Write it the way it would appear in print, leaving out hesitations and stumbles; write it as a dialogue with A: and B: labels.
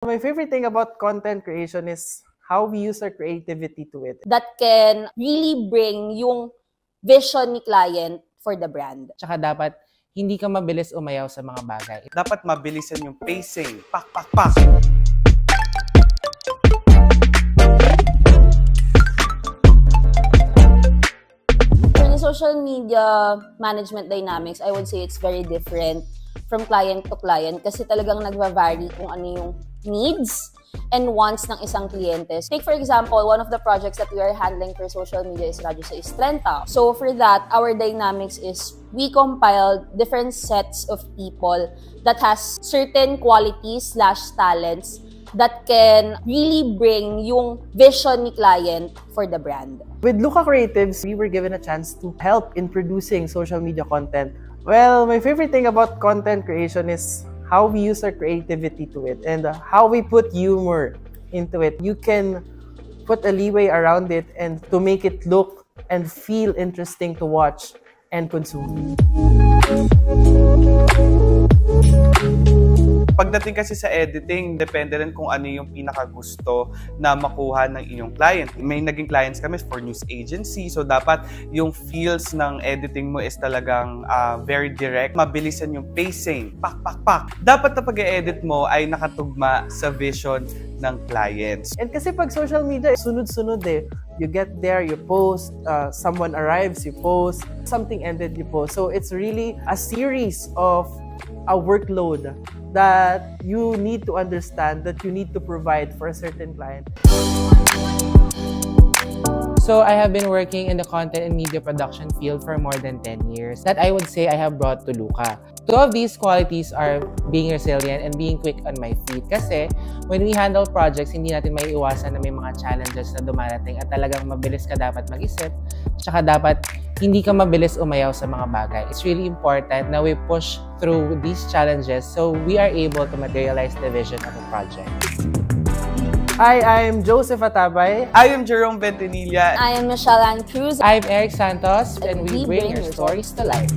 A: My favorite thing about content creation is how we use our creativity to it.
B: That can really bring yung vision ni client for the brand.
C: Tsaka dapat hindi ka mabilis umayaw sa mga bagay.
D: Dapat mabilisan yung pacing. Pak, pak, pak!
B: For the social media management dynamics, I would say it's very different from client to client kasi talagang nagva-vary kung ano yung needs and wants ng isang kliyente. Take for example, one of the projects that we are handling for social media is Radyo sa Istrenta. So for that, our dynamics is we compiled different sets of people that has certain qualities/talents that can really bring yung vision ni client for the brand.
A: With Luca Creatives, we were given a chance to help in producing social media content. Well, my favorite thing about content creation is how we use our creativity to it and how we put humor into it. You can put a leeway around it and to make it look and feel interesting to watch and consume.
D: Pagdating kasi sa editing, depende rin kung ano yung pinakagusto na makuha ng iyong client. May naging clients kami for news agency, so dapat yung feels ng editing mo is talagang very direct. Mabilisan yung pacing. Pak, pak, pak. Dapat na pag-edit mo ay nakatugma sa vision ng clients.
A: And kasi pag social media, sunod-sunod eh. You get there, you post, someone arrives, you post, something ended, you post. So it's really a series of a workload that you need to understand, that you need to provide for a certain client.
C: So I have been working in the content and media production field for more than 10 years. That I would say I have brought to Luca. Two of these qualities are being resilient and being quick on my feet. Kasi when we handle projects, hindi natin may iwasan na may mga challenges na dumarating at talagang mabilis ka dapat mag-isip. Tsaka dapat hindi ka mabilis umayaw sa mga bagay. It's really important na we push through these challenges so we are able to materialize the vision of a project.
A: Hi, I'm Joseph Atabay.
D: I am Jerome Ventanilla.
B: I am Michelle Ann Cruz.
C: I'm Eric Santos and we bring your stories to life.